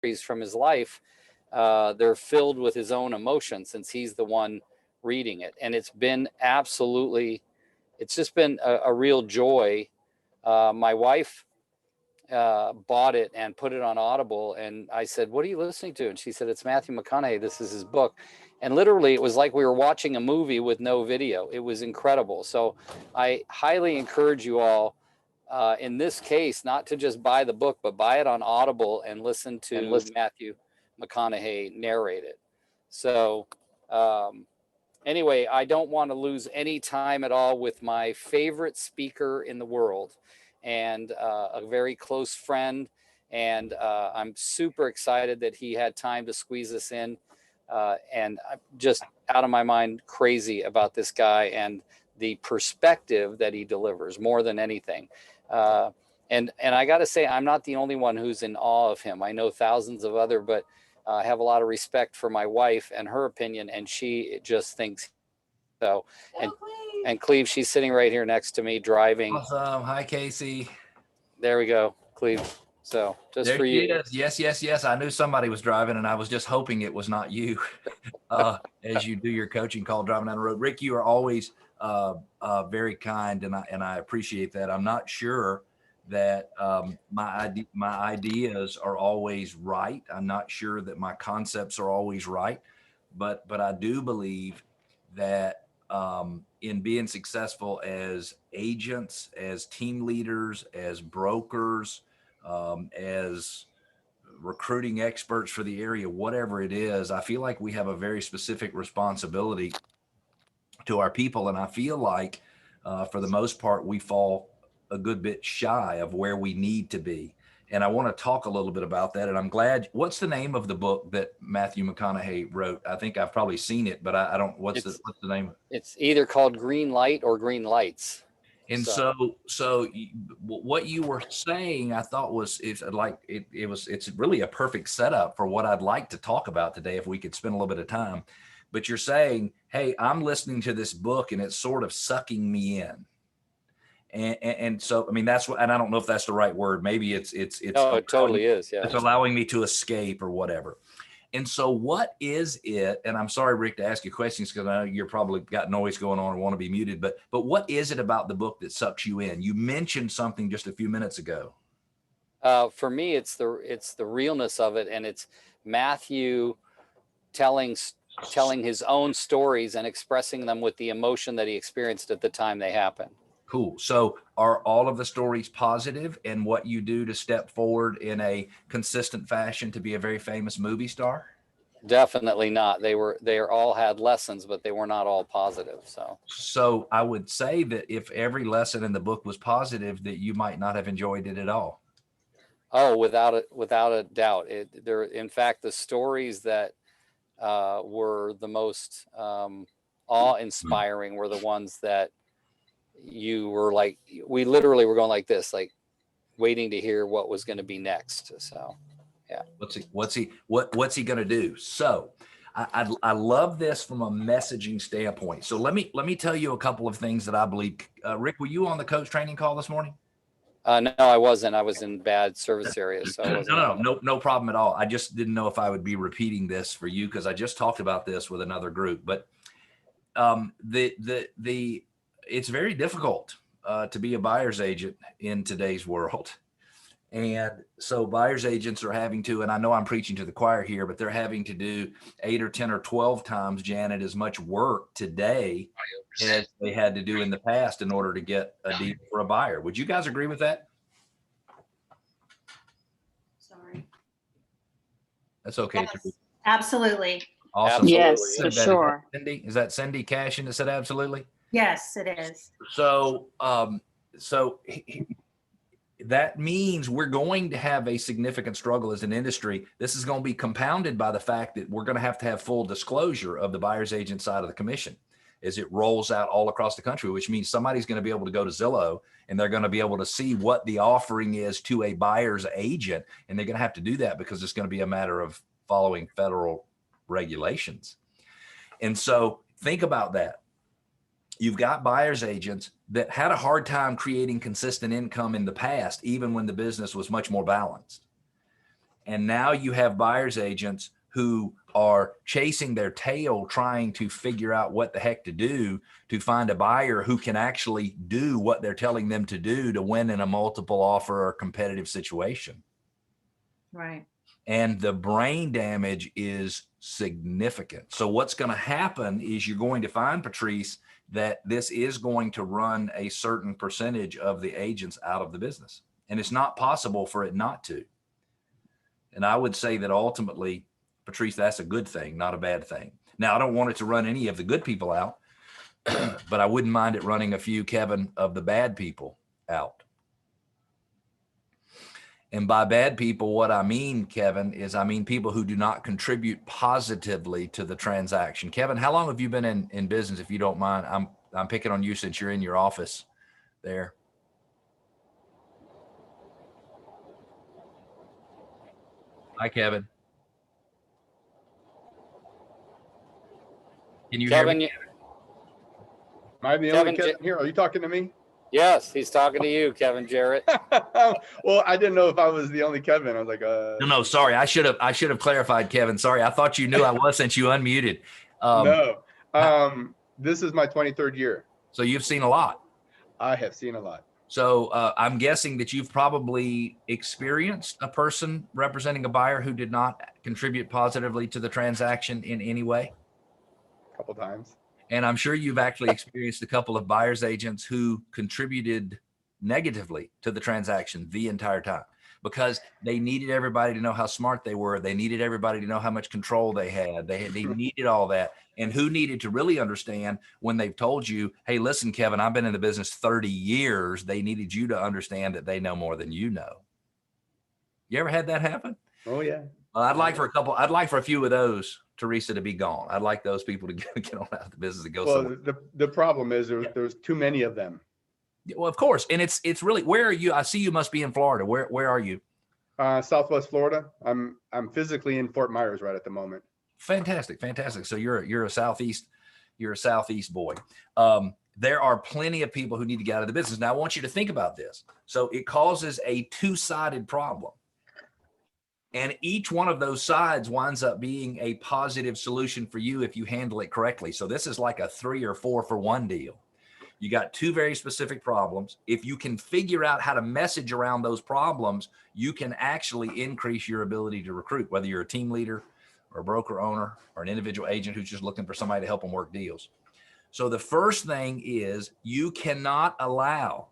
stories from his life, they're filled with his own emotions since he's the one reading it. And it's been absolutely, it's just been a real joy. My wife bought it and put it on Audible, and I said, "What are you listening to?" And she said, "It's Matthew McConaughey. This is his book." And literally, it was like we were watching a movie with no video. It was incredible. So I highly encourage you all, in this case, not to just buy the book, but buy it on Audible and listen to Matthew McConaughey narrate it. So anyway, I don't want to lose any time at all with my favorite speaker in the world, and a very close friend. And I'm super excited that he had time to squeeze us in. And I'm just out of my mind crazy about this guy and the perspective that he delivers more than anything. And I got to say, I'm not the only one who's in awe of him. I know thousands of other, but I have a lot of respect for my wife and her opinion, and she just thinks so. And Cleve, she's sitting right here next to me driving. Awesome. Hi, Casey. There we go, Cleve. So just there for you. Is. Yes. I knew somebody was driving, and I was just hoping it was not you as you do your coaching call driving down the road. Rick, you are always very kind, and I appreciate that. I'm not sure that my ideas are always right. I'm not sure that my concepts are always right, but I do believe that in being successful as agents, as team leaders, as brokers, as recruiting experts for the area, whatever it is, I feel like we have a very specific responsibility to our people. And I feel like for the most part, we fall a good bit shy of where we need to be. And I want to talk a little bit about that. And I'm glad. What's the name of the book that Matthew McConaughey wrote? I think I've probably seen it, but I don't. What's the name? It's either called Green Light or Green Lights. And so what you were saying, I thought it's really a perfect setup for what I'd like to talk about today, if we could spend a little bit of time. But you're saying, hey, I'm listening to this book and it's sort of sucking me in. And so, I mean, that's what, and I don't know if that's the right word. Maybe it's no, it totally is. Yeah. It's allowing me to escape or whatever. And so what is it? And I'm sorry, Rick, to ask you questions, because I know you're probably got noise going on and want to be muted, but what is it about the book that sucks you in? You mentioned something just a few minutes ago. For me, it's the realness of it. And it's Matthew telling his own stories and expressing them with the emotion that he experienced at the time they happened. Cool. So are all of the stories positive in what you do to step forward in a consistent fashion to be a very famous movie star? Definitely not. They all had lessons, but they were not all positive. So I would say that if every lesson in the book was positive, that you might not have enjoyed it at all. Oh, without a doubt. In fact, the stories that were the most awe-inspiring were the ones that you were like, we literally were going like this, like waiting to hear what was going to be next. So, yeah. What's he going to do? So I love this from a messaging standpoint. So let me tell you a couple of things that I believe. Rick, were you on the coach training call this morning? No, I wasn't. I was in bad service areas. So no problem at all. I just didn't know if I would be repeating this for you, because I just talked about this with another group. But it's very difficult to be a buyer's agent in today's world. And so buyer's agents are having to, and I know I'm preaching to the choir here, but they're having to do 8 or 10 or 12 times, Janet, as much work today as they had to do in the past in order to get a deal for a buyer. Would you guys agree with that? Sorry. That's okay. Yes, absolutely. Awesome. Yes, for sure. Is that Cindy Cashin that said absolutely? Yes, it is. So that means we're going to have a significant struggle as an industry. This is going to be compounded by the fact that we're going to have full disclosure of the buyer's agent side of the commission as it rolls out all across the country, which means somebody's going to be able to go to Zillow and they're going to be able to see what the offering is to a buyer's agent. And they're going to have to do that because it's going to be a matter of following federal regulations. And so think about that. You've got buyer's agents that had a hard time creating consistent income in the past, even when the business was much more balanced. And now you have buyer's agents who are chasing their tail, trying to figure out what the heck to do to find a buyer who can actually do what they're telling them to do to win in a multiple offer or competitive situation. Right. And the brain damage is significant. So what's going to happen is you're going to find, Patrice, that this is going to run a certain percentage of the agents out of the business. And it's not possible for it not to. And I would say that ultimately, Patrice, that's a good thing, not a bad thing. Now, I don't want it to run any of the good people out, but I wouldn't mind it running a few, Kevin, of the bad people out. And by bad people, what I mean, Kevin, is I mean people who do not contribute positively to the transaction. Kevin, how long have you been in business, if you don't mind? I'm picking on you since you're in your office there. Hi, Kevin. Can you hear Kevin, me? Am I the Kevin, only Kevin here? Are you talking to me? yes, he's talking to you, Kevin Jarrett. Well, I didn't know if I was the only Kevin. I was like, No, sorry. I should have clarified, Kevin. Sorry. I thought you knew I was since you unmuted. no. This is my 23rd year. So you've seen a lot. I have seen a lot. So I'm guessing that you've probably experienced a person representing a buyer who did not contribute positively to the transaction in any way. A couple times. And I'm sure you've actually experienced a couple of buyer's agents who contributed negatively to the transaction the entire time because they needed everybody to know how smart they were. They needed everybody to know how much control they had. They needed all that. And who needed to really understand when they've told you, hey, listen, Kevin, I've been in the business 30 years. They needed you to understand that they know more than you know. You ever had that happen? Oh, yeah. Well, I'd like for a few of those, Teresa, to be gone. I'd like those people to get on out of the business and go somewhere. Well, the problem is there's too many of them. Well, of course. And it's really, where are you? I see you must be in Florida. Where are you? Southwest Florida. I'm physically in Fort Myers right at the moment. Fantastic. So you're a Southeast boy. There are plenty of people who need to get out of the business. Now I want you to think about this. So it causes a two-sided problem. And each one of those sides winds up being a positive solution for you if you handle it correctly. So this is like a 3 or 4 for 1 deal. You got 2 very specific problems. If you can figure out how to message around those problems, you can actually increase your ability to recruit, whether you're a team leader or a broker owner or an individual agent who's just looking for somebody to help them work deals. So the first thing is you cannot allow,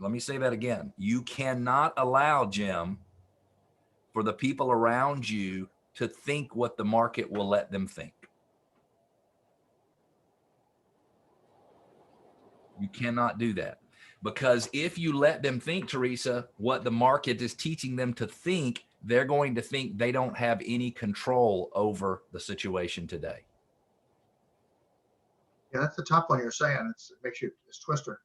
let me say that again, you cannot allow, Jim, for the people around you to think what the market will let them think. You cannot do that, because if you let them think, Teresa, what the market is teaching them to think, they're going to think they don't have any control over the situation today. Yeah, that's the tough one you're saying. It makes you, it's twister.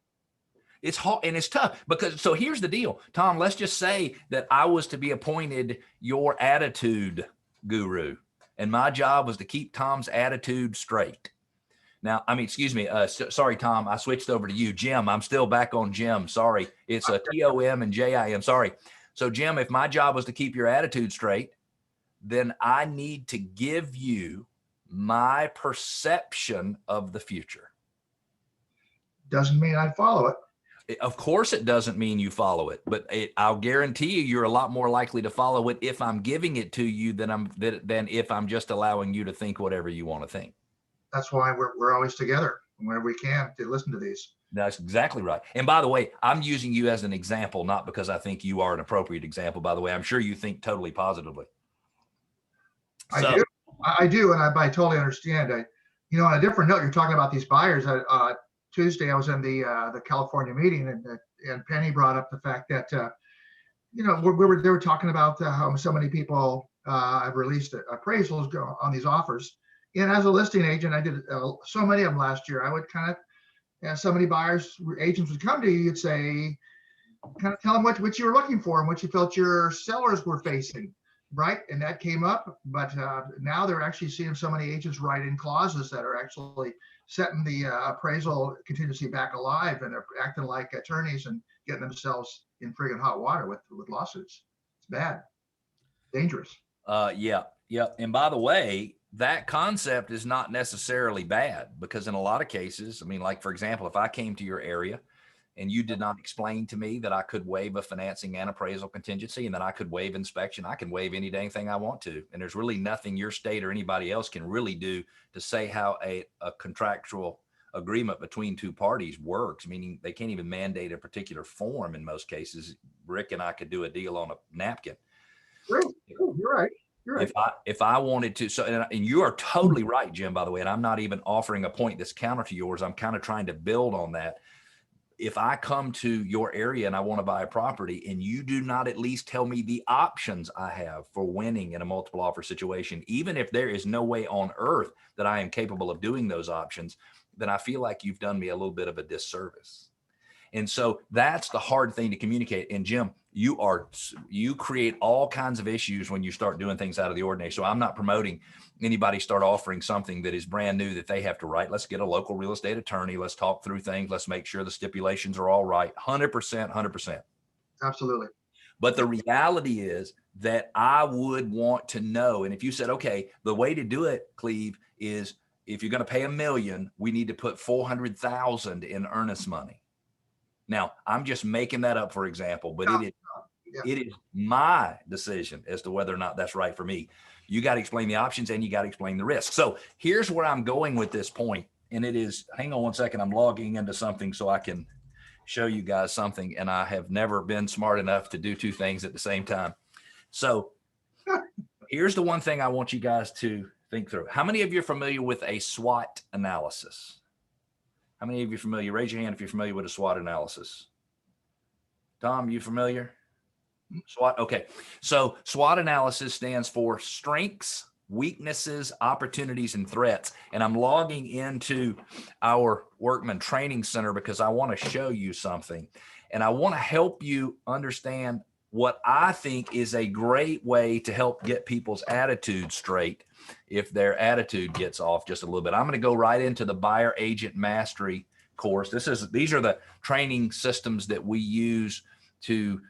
It's hard and it's tough because, so here's the deal, Tom, let's just say that I was to be appointed your attitude guru and my job was to keep Tom's attitude straight. Now, I mean, excuse me. Sorry, Tom, I switched over to you. Jim, I'm still back on Jim. Sorry. It's a T-O-M and J-I-M. Sorry. So Jim, if my job was to keep your attitude straight, then I need to give you my perception of the future. Doesn't mean I'd follow it. Of course, it doesn't mean you follow it, but I'll guarantee you're a lot more likely to follow it if I'm giving it to you than if I'm just allowing you to think whatever you want to think. That's why we're always together whenever we can to listen to these. That's exactly right. And by the way, I'm using you as an example, not because I think you are an appropriate example. By the way, I'm sure you think totally positively. I do, and I totally understand. On a different note, you're talking about these buyers. Tuesday, I was in the California meeting, and Penny brought up the fact that they were talking about how so many people have released appraisals on these offers. And as a listing agent, I did so many of them last year. I would kind of, as so many agents would come to you, you'd say, kind of tell them what you were looking for and what you felt your sellers were facing, right? And that came up, but now they're actually seeing so many agents write in clauses that are actually setting the appraisal contingency back alive, and they're acting like attorneys and getting themselves in friggin' hot water with lawsuits. It's bad. dangerous. Yeah. And by the way, that concept is not necessarily bad, because in a lot of cases, I mean, like, for example, if I came to your area and you did not explain to me that I could waive a financing and appraisal contingency and that I could waive inspection, I can waive any dang thing I want to. And there's really nothing your state or anybody else can really do to say how a contractual agreement between two parties works, meaning they can't even mandate a particular form in most cases. Rick and I could do a deal on a napkin. True. You're right. You're right. If I wanted to, so, and you are totally right, Jim, by the way, and I'm not even offering a point that's counter to yours. I'm kind of trying to build on that. If I come to your area and I want to buy a property and you do not at least tell me the options I have for winning in a multiple offer situation, even if there is no way on earth that I am capable of doing those options, then I feel like you've done me a little bit of a disservice. And so that's the hard thing to communicate. And Jim, you create all kinds of issues when you start doing things out of the ordinary. So I'm not promoting anybody start offering something that is brand new that they have to write. Let's get a local real estate attorney. Let's talk through things. Let's make sure the stipulations are all right. 100%. Absolutely. But the reality is that I would want to know. And if you said, okay, the way to do it, Cleve, is if you're going to pay $1 million, we need to put 400,000 in earnest money. Now, I'm just making that up, for example, but it is my decision as to whether or not that's right for me. You got to explain the options and you got to explain the risks. So here's where I'm going with this point. And it is, hang on one second, I'm logging into something so I can show you guys something. And I have never been smart enough to do two things at the same time. So here's the one thing I want you guys to think through. How many of you are familiar with a SWOT analysis? How many of you are familiar? Raise your hand if you're familiar with a SWOT analysis. Tom, you familiar? SWOT. Okay. So SWOT analysis stands for strengths, weaknesses, opportunities, and threats. And I'm logging into our Workman Training Center because I want to show you something. And I want to help you understand what I think is a great way to help get people's attitude straight if their attitude gets off just a little bit. I'm going to go right into the Buyer Agent Mastery course. These are the training systems that we use to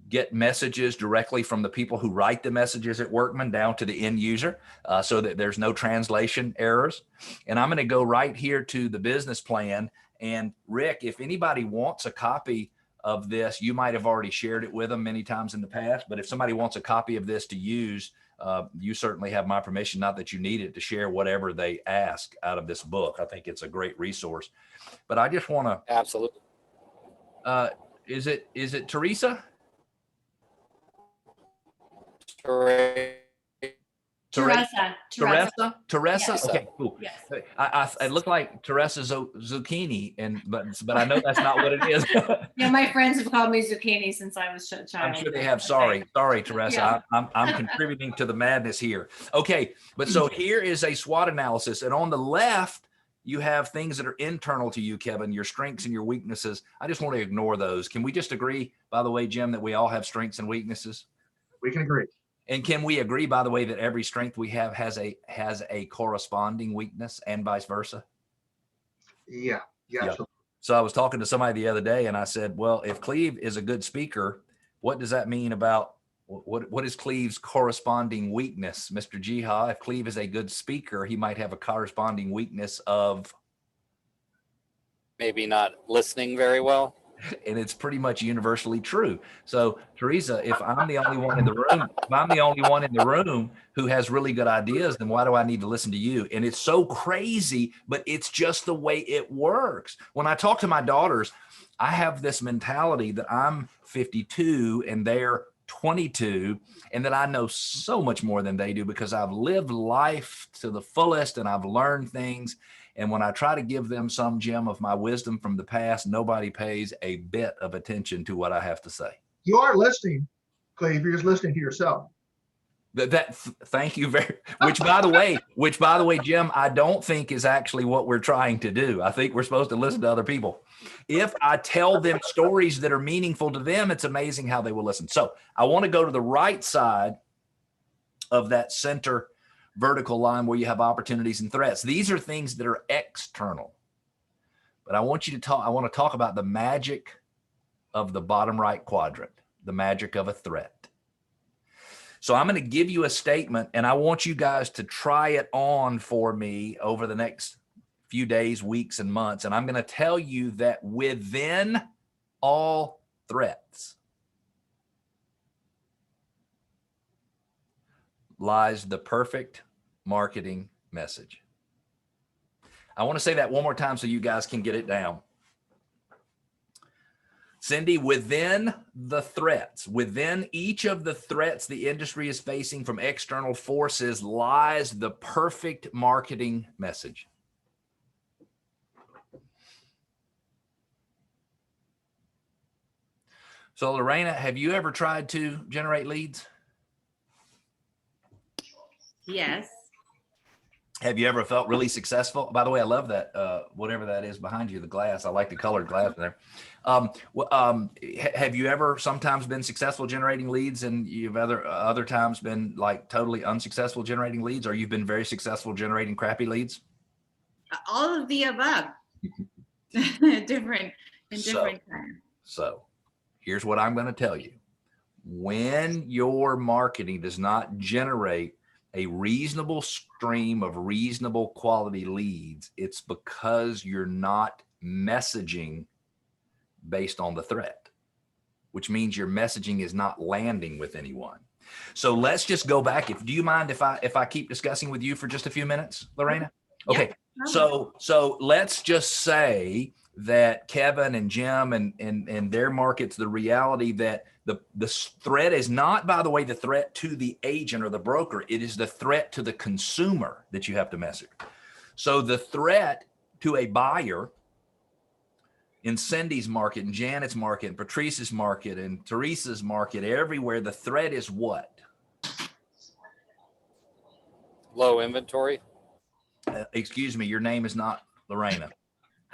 get messages directly from the people who write the messages at Workman down to the end user, so that there's no translation errors. And I'm going to go right here to the business plan. And Rick, if anybody wants a copy of this, you might have already shared it with them many times in the past, but if somebody wants a copy of this to use, you certainly have my permission, not that you need it, to share whatever they ask out of this book. I think it's a great resource. But I just want to. Absolutely. Is it Teresa? Teresa. Teresa. Yes. Okay, cool. Yes. I look like Teresa zucchini, but I know that's not what it is. Yeah, my friends have called me zucchini since I was a child. I'm sure they have. Sorry, Teresa. Yeah. I'm contributing to the madness here. Okay, but so here is a SWOT analysis, and on the left you have things that are internal to you, Kevin, your strengths and your weaknesses. I just want to ignore those. Can we just agree, by the way, Jim, that we all have strengths and weaknesses? We can agree. And can we agree, by the way, that every strength we have has a corresponding weakness and vice versa? Yeah. Absolutely. So I was talking to somebody the other day and I said, well, if Cleve is a good speaker, what does that mean about what is Cleve's corresponding weakness, Mr. Jiha? If Cleve is a good speaker, he might have a corresponding weakness of maybe not listening very well. And it's pretty much universally true. So Teresa, if I'm the only one in the room, who has really good ideas, then why do I need to listen to you? And it's so crazy, but it's just the way it works. When I talk to my daughters, I have this mentality that I'm 52 and they're 22, and that I know so much more than they do because I've lived life to the fullest and I've learned things. And when I try to give them some gem of my wisdom from the past, nobody pays a bit of attention to what I have to say. You are listening, Cleve. You're just listening to yourself. Thank you very, which by the way, Jim, I don't think is actually what we're trying to do. I think we're supposed to listen to other people. If I tell them stories that are meaningful to them, it's amazing how they will listen. So I want to go to the right side of that center vertical line where you have opportunities and threats. These are things that are external, but I want to talk about the magic of the bottom right quadrant, the magic of a threat. So I'm going to give you a statement, and I want you guys to try it on for me over the next few days, weeks, and months. And I'm going to tell you that within all threats lies the perfect marketing message. I want to say that one more time so you guys can get it down. Cindy, within the threats, within each of the threats the industry is facing from external forces lies the perfect marketing message. So Lorena, have you ever tried to generate leads? Yes. Have you ever felt really successful? By the way, I love that, whatever that is behind you, the glass. I like the colored glass there. Have you ever sometimes been successful generating leads and you've other times been like totally unsuccessful generating leads, or you've been very successful generating crappy leads? All of the above. different times. So here's what I'm going to tell you. When your marketing does not generate a reasonable stream of reasonable quality leads, it's because you're not messaging based on the threat, which means your messaging is not landing with anyone. So let's just go back. Do you mind if I keep discussing with you for just a few minutes, Lorena? Okay. Yeah. So let's just say that Kevin and Jim and their markets, the reality that the threat is not, by the way, the threat to the agent or the broker. It is the threat to the consumer that you have to message. So the threat to a buyer in Cindy's market, and Janet's market, and Patrice's market, and Teresa's market, everywhere, the threat is what? Low inventory. Excuse me, your name is not Lorena.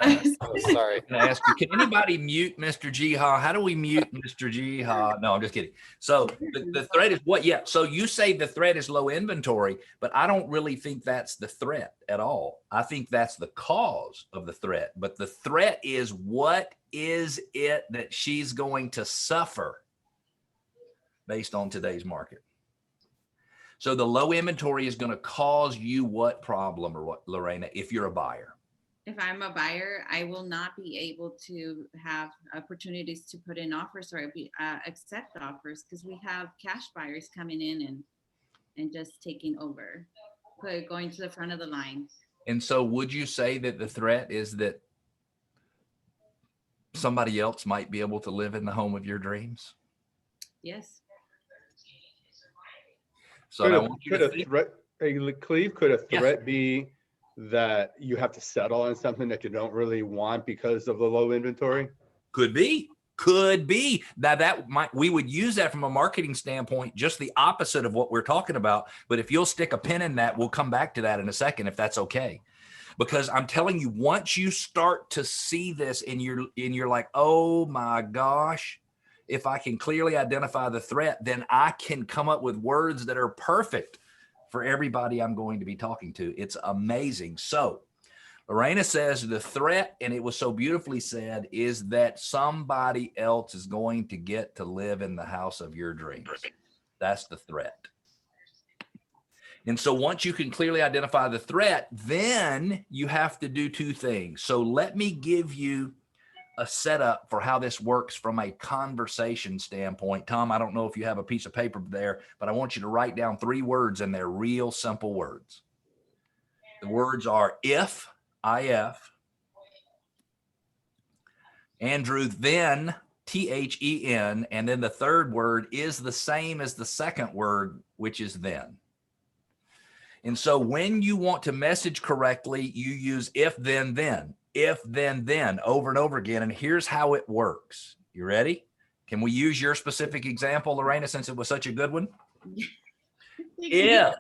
Oh, sorry. I'm gonna ask you, can anybody mute Mr. Jiha? How do we mute Mr. Jiha? No, I'm just kidding. So the threat is what? Yeah. So you say the threat is low inventory, but I don't really think that's the threat at all. I think that's the cause of the threat. But the threat is, what is it that she's going to suffer based on today's market? So the low inventory is going to cause you what problem, or what, Lorena, if you're a buyer? If I'm a buyer, I will not be able to have opportunities to put in offers or accept offers, because we have cash buyers coming in and just taking over, going to the front of the line. And so would you say that the threat is that somebody else might be able to live in the home of your dreams? Yes. So I want you to think. Cleve, could a threat be that you have to settle on something that you don't really want because of the low inventory? Could be. Now we would use that from a marketing standpoint, just the opposite of what we're talking about. But if you'll stick a pin in that, we'll come back to that in a second, if that's okay. Because I'm telling you, once you start to see this and you're like, oh my gosh, if I can clearly identify the threat, then I can come up with words that are perfect for everybody I'm going to be talking to. It's amazing. So Lorena says the threat, and it was so beautifully said, is that somebody else is going to get to live in the house of your dreams. That's the threat. And so once you can clearly identify the threat, then you have to do two things. So let me give you a setup for how this works from a conversation standpoint. Tom, I don't know if you have a piece of paper there, but I want you to write down 3 words, and they're real simple words. The words are if, Andrew, then, THEN, and then the third word is the same as the second word, which is then. And so when you want to message correctly, you use if, then, over and over again. And here's how it works. You ready? Can we use your specific example, Lorena, since it was such a good one? If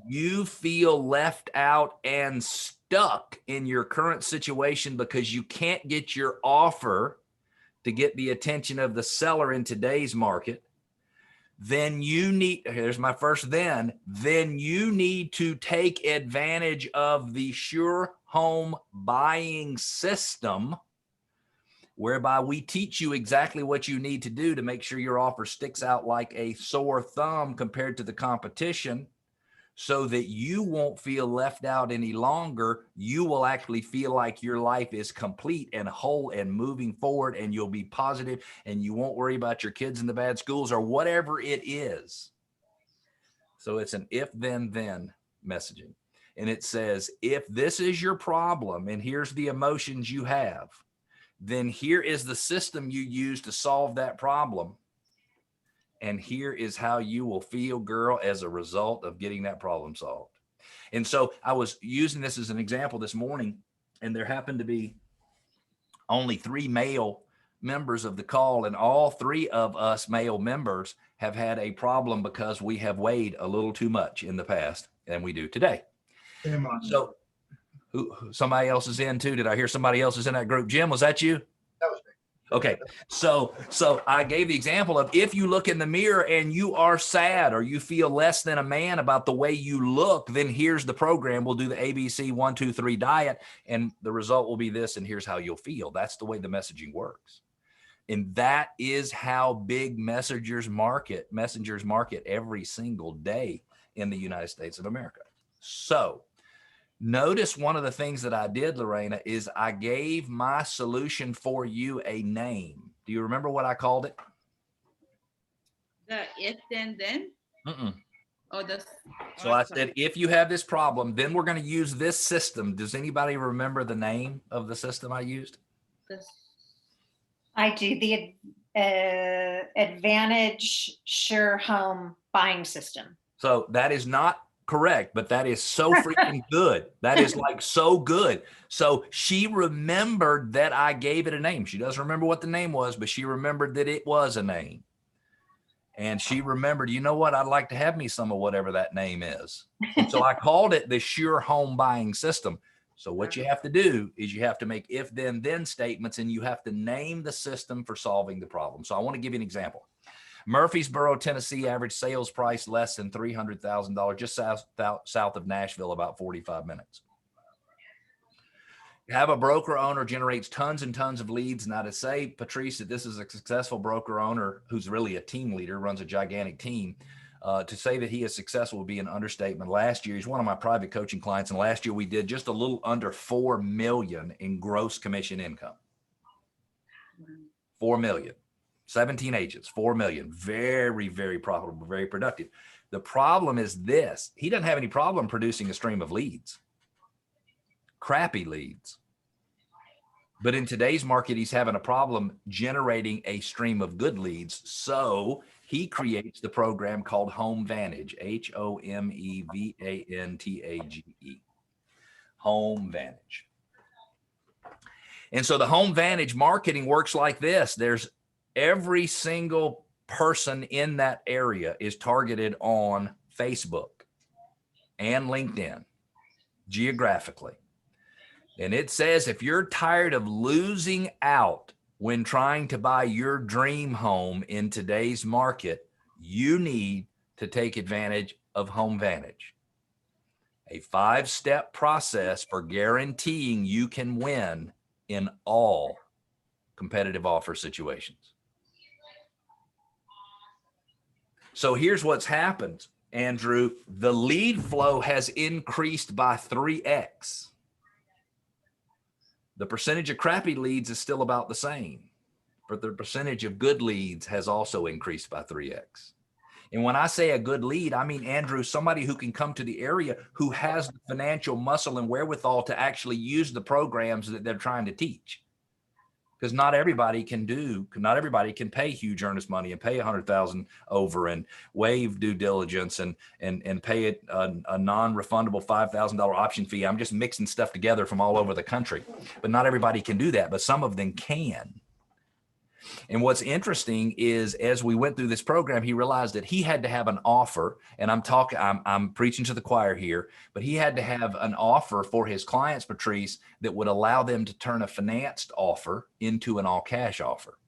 you feel left out and stuck in your current situation because you can't get your offer to get the attention of the seller in today's market, then you need, here's my first then you need to take advantage of the Sure Home buying system, whereby we teach you exactly what you need to do to make sure your offer sticks out like a sore thumb compared to the competition, so that you won't feel left out any longer. You will actually feel like your life is complete and whole and moving forward, and you'll be positive, and you won't worry about your kids in the bad schools or whatever it is. So it's an if, then messaging. And it says, if this is your problem and here's the emotions you have, then here is the system you use to solve that problem. And here is how you will feel, girl, as a result of getting that problem solved. And so I was using this as an example this morning, and there happened to be only 3 male members of the call, and all 3 of us male members have had a problem because we have weighed a little too much in the past than we do today. So somebody else is in too. Did I hear somebody else is in that group? Jim, was that you? That was me. Okay, so I gave the example of, if you look in the mirror and you are sad or you feel less than a man about the way you look, then here's the program. We'll do the ABC 1, 2, 3 diet, and the result will be this, and here's how you'll feel. That's the way the messaging works. And that is how big messengers market every single day in the United States of America. So notice one of the things that I did, Lorena, is I gave my solution for you a name. Do you remember what I called it? The if then. Mm-mm. Oh, the. So I said, if you have this problem, then we're going to use this system. Does anybody remember the name of the system I used? I do. The Advantage Sure Home Buying System. So that is not correct, but that is so freaking good. That is like so good. So she remembered that I gave it a name. She doesn't remember what the name was, but she remembered that it was a name. And she remembered, you know what? I'd like to have me some of whatever that name is. And so I called it the Sure Home Buying System. So what you have to do is you have to make if, then statements, and you have to name the system for solving the problem. So I want to give you an example. Murfreesboro, Tennessee, average sales price less than $300,000, just south of Nashville, about 45 minutes. You have a broker owner generates tons and tons of leads. Now, to say, Patrice, that this is a successful broker owner who's really a team leader, runs a gigantic team, to say that he is successful would be an understatement. Last year, he's one of my private coaching clients, and last year we did just a little under 4 million in gross commission income. 4 million. 17 agents, 4 million, very, very profitable, very productive. The problem is this: he doesn't have any problem producing a stream of leads, crappy leads. But in today's market, he's having a problem generating a stream of good leads. So he creates the program called Home Vantage, HOMEVANTAGE, Home Vantage. And so the Home Vantage marketing works like this. There's every single person in that area is targeted on Facebook and LinkedIn geographically. And it says, if you're tired of losing out when trying to buy your dream home in today's market, you need to take advantage of Home Vantage, a 5-step process for guaranteeing you can win in all competitive offer situations. So here's what's happened, Andrew. The lead flow has increased by 3x. The percentage of crappy leads is still about the same, but the percentage of good leads has also increased by 3x. And when I say a good lead, I mean, Andrew, somebody who can come to the area who has the financial muscle and wherewithal to actually use the programs that they're trying to teach. Because not everybody can pay huge earnest money and pay $100,000 over and waive due diligence and pay it a non-refundable $5,000 option fee. I'm just mixing stuff together from all over the country, but not everybody can do that, but some of them can. And what's interesting is, as we went through this program, he realized that he had to have an offer, and I'm preaching to the choir here, but he had to have an offer for his clients, Patrice, that would allow them to turn a financed offer into an all cash offer.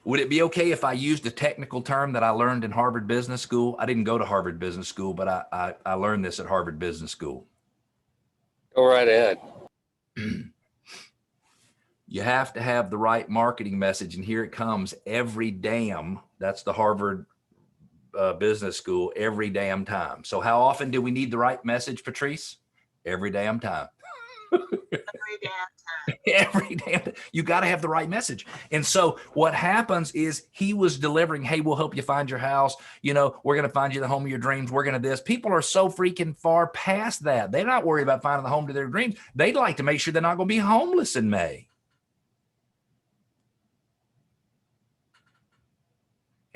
Would it be okay if I used a technical term that I learned in Harvard Business School? I didn't go to Harvard Business School, but I learned this at Harvard Business School. Go right ahead. You have to have the right marketing message. And here it comes every damn, that's the Harvard Business School, every damn time. So how often do we need the right message, Patrice? Every damn time. Every damn time. Every damn time. You got to have the right message. And so what happens is he was delivering, hey, we'll help you find your house. You know, we're going to find you the home of your dreams. We're going to this. People are so freaking far past that. They're not worried about finding the home to their dreams. They'd like to make sure they're not going to be homeless in May.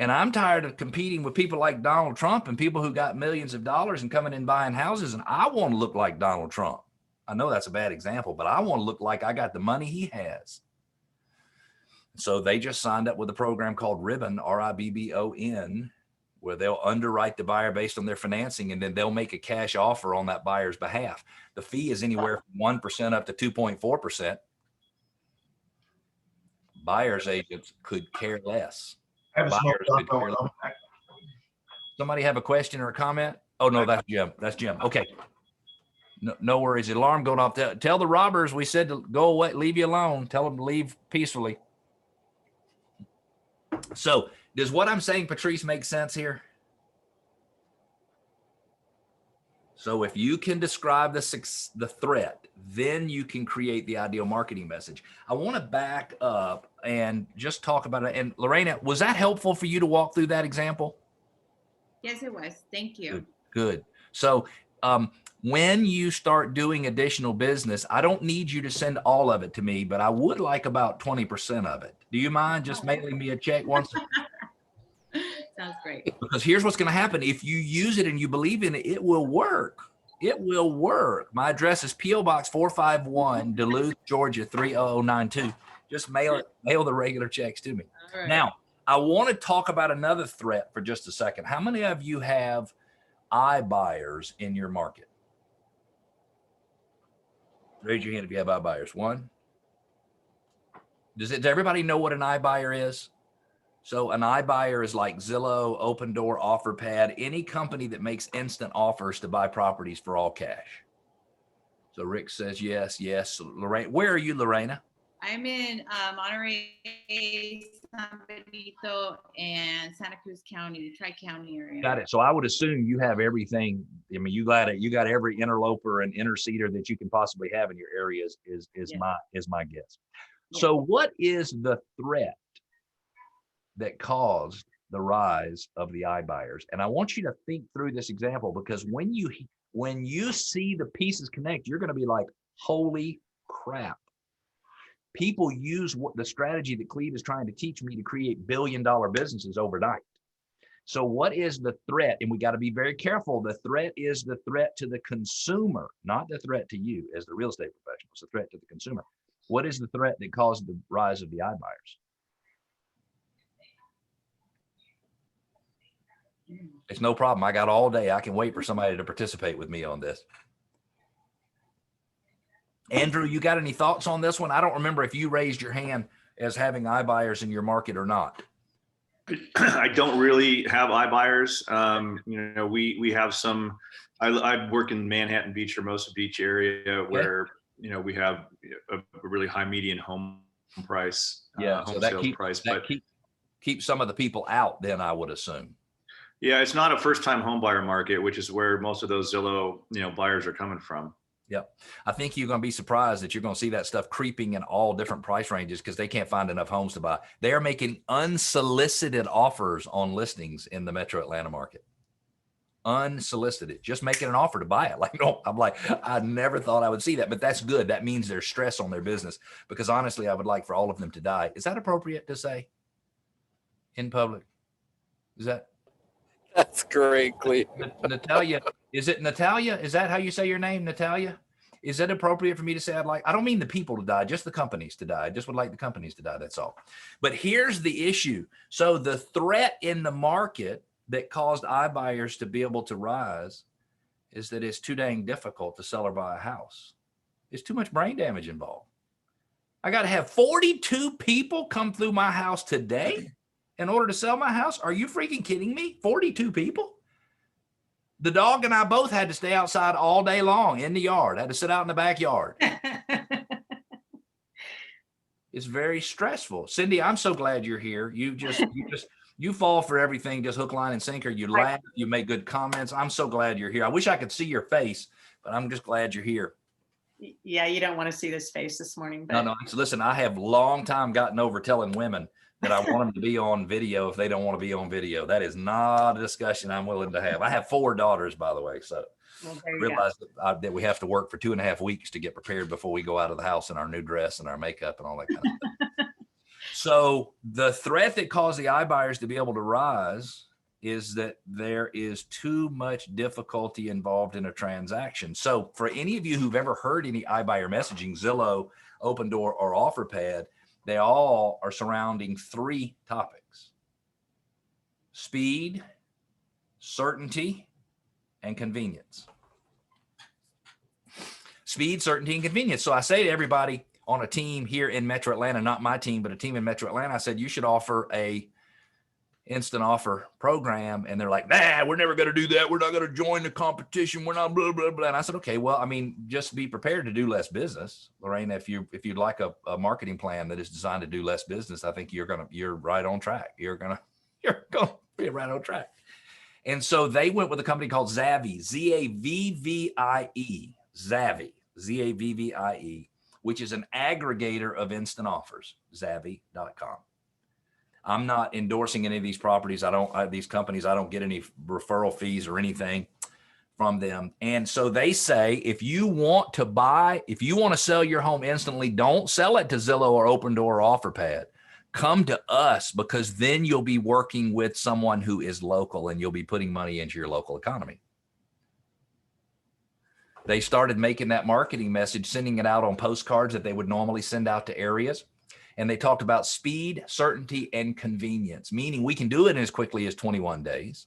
And I'm tired of competing with people like Donald Trump and people who got millions of dollars and coming in buying houses. And I want to look like Donald Trump. I know that's a bad example, but I want to look like I got the money he has. So they just signed up with a program called Ribbon, RIBBON, where they'll underwrite the buyer based on their financing, and then they'll make a cash offer on that buyer's behalf. The fee is anywhere from 1% up to 2.4%. Buyer's agents could care less. Somebody have a question or a comment? Oh no, that's Jim. That's Jim. Okay. No worries. The alarm going off. Tell the robbers we said to go away, leave you alone. Tell them to leave peacefully. So does what I'm saying, Patrice, make sense here? So if you can describe the threat, then you can create the ideal marketing message. I want to back up and just talk about it. And Lorena, was that helpful for you to walk through that example? Yes, it was. Thank you. Good. So when you start doing additional business, I don't need you to send all of it to me, but I would like about 20% of it. Do you mind just mailing me a check once? Sounds great. Because here's what's going to happen. If you use it and you believe in it, it will work. It will work. My address is P.O. Box 451, Duluth, Georgia, 30092. Just mail the regular checks to me. All right. Now, I want to talk about another threat for just a second. How many of you have iBuyers in your market? Raise your hand if you have iBuyers. One. Does everybody know what an iBuyer is? So an iBuyer is like Zillow, Open Door, OfferPad, any company that makes instant offers to buy properties for all cash. So Rick says yes, yes. Lorena, where are you, Lorena? I'm in Monterey, San Benito, and Santa Cruz County, Tri-County area. Got it. So I would assume you have everything. I mean, you got every interloper and interceder that you can possibly have in your area is my guess. Yeah. So what is the threat that caused the rise of the iBuyers? And I want you to think through this example, because when you see the pieces connect, you're going to be like, holy crap. People use the strategy that Cleve is trying to teach me to create billion-dollar businesses overnight. So what is the threat? And we got to be very careful. The threat is the threat to the consumer, not the threat to you as the real estate professional. It's the threat to the consumer. What is the threat that caused the rise of the iBuyers? It's no problem. I got all day. I can wait for somebody to participate with me on this. Andrew, you got any thoughts on this one? I don't remember if you raised your hand as having iBuyers in your market or not. I don't really have iBuyers. We have some. I work in Manhattan Beach or Hermosa Beach area where we have a really high median home price. So that keeps some of the people out. Then I would assume. Yeah, it's not a first-time home buyer market, which is where most of those Zillow buyers are coming from. Yep. I think you're going to be surprised that you're going to see that stuff creeping in all different price ranges because they can't find enough homes to buy. They are making unsolicited offers on listings in the Metro Atlanta market. Unsolicited, just making an offer to buy it. I'm like, I never thought I would see that, but that's good. That means there's stress on their business, because honestly, I would like for all of them to die. Is that appropriate to say in public? That's great, Cleve. Natalia, is it Natalia? Is that how you say your name, Natalia? Is it appropriate for me to say I don't mean the people to die, just the companies to die. I just would like the companies to die, that's all. But here's the issue. So the threat in the market that caused iBuyers to be able to rise is that it's too dang difficult to sell or buy a house. There's too much brain damage involved. I got to have 42 people come through my house today in order to sell my house? Are you freaking kidding me? 42 people? The dog and I both had to stay outside all day long in the yard. I had to sit out in the backyard. It's very stressful. Cindy, I'm so glad you're here. You fall for everything, just hook, line, and sinker. You laugh, you make good comments. I'm so glad you're here. I wish I could see your face, but I'm just glad you're here. Yeah, you don't want to see this face this morning, No, but no. Listen, I have long time gotten over telling women that I want them to be on video if they don't want to be on video. That is not a discussion I'm willing to have. I have 4 daughters, by the way, so well, I there you go. realize that we have to work for 2.5 weeks to get prepared before we go out of the house in our new dress and our makeup and all that kind of stuff. So the threat that caused the iBuyers to be able to rise is that there is too much difficulty involved in a transaction. So for any of you who've ever heard any iBuyer messaging, Zillow, Open Door, or OfferPad, they all are surrounding 3 topics: speed, certainty, and convenience. Speed, certainty, and convenience. So I say to everybody on a team here in Metro Atlanta, not my team, but a team in Metro Atlanta, I said, you should offer a instant offer program. And they're like, nah, we're never going to do that. We're not going to join the competition. We're not blah, blah, blah. And I said, okay, well, I mean, just be prepared to do less business. Lorraine, if you'd like a marketing plan that is designed to do less business, I think you're right on track. You're going to be right on track. And so they went with a company called Zavvie, Z-A-V-V-I-E, Zavvie, Z-A-V-V-I-E, which is an aggregator of instant offers, Zavvie.com. I'm not endorsing any of these properties. These companies, I don't get any referral fees or anything from them. And so they say, if you want to sell your home instantly, don't sell it to Zillow or Open Door or OfferPad. Come to us, because then you'll be working with someone who is local and you'll be putting money into your local economy. They started making that marketing message, sending it out on postcards that they would normally send out to areas. And they talked about speed, certainty, and convenience, meaning we can do it in as quickly as 21 days.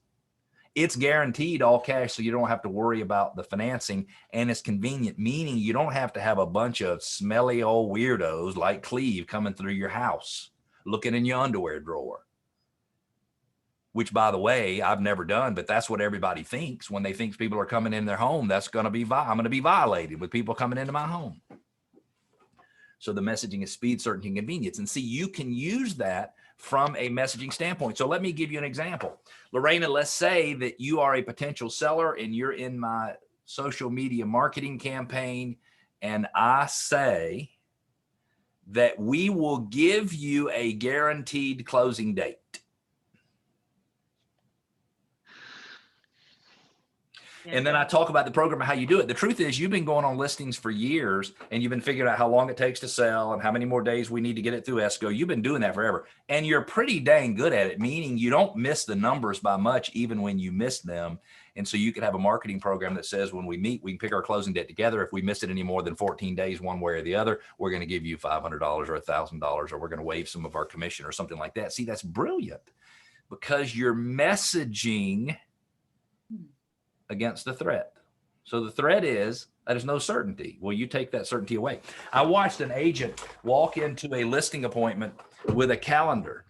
It's guaranteed all cash, so you don't have to worry about the financing, and it's convenient, meaning you don't have to have a bunch of smelly old weirdos like Cleve coming through your house, looking in your underwear drawer. Which, by the way, I've never done, but that's what everybody thinks when they think people are coming in their home. That's going to be, I'm going to be violated with people coming into my home. So the messaging is speed, certainty, and convenience. And see, you can use that from a messaging standpoint. So let me give you an example. Lorena, let's say that you are a potential seller and you're in my social media marketing campaign, and I say that we will give you a guaranteed closing date. And then I talk about the program and how you do it. The truth is, you've been going on listings for years and you've been figuring out how long it takes to sell and how many more days we need to get it through ESCO. You've been doing that forever. And you're pretty dang good at it, meaning you don't miss the numbers by much, even when you miss them. And so you could have a marketing program that says when we meet, we can pick our closing date together. If we miss it any more than 14 days, one way or the other, we're going to give you $500 or $1,000, or we're going to waive some of our commission or something like that. See, that's brilliant, because you're messaging against the threat. So the threat is that there's no certainty. Well, you take that certainty away. I watched an agent walk into a listing appointment with a calendar,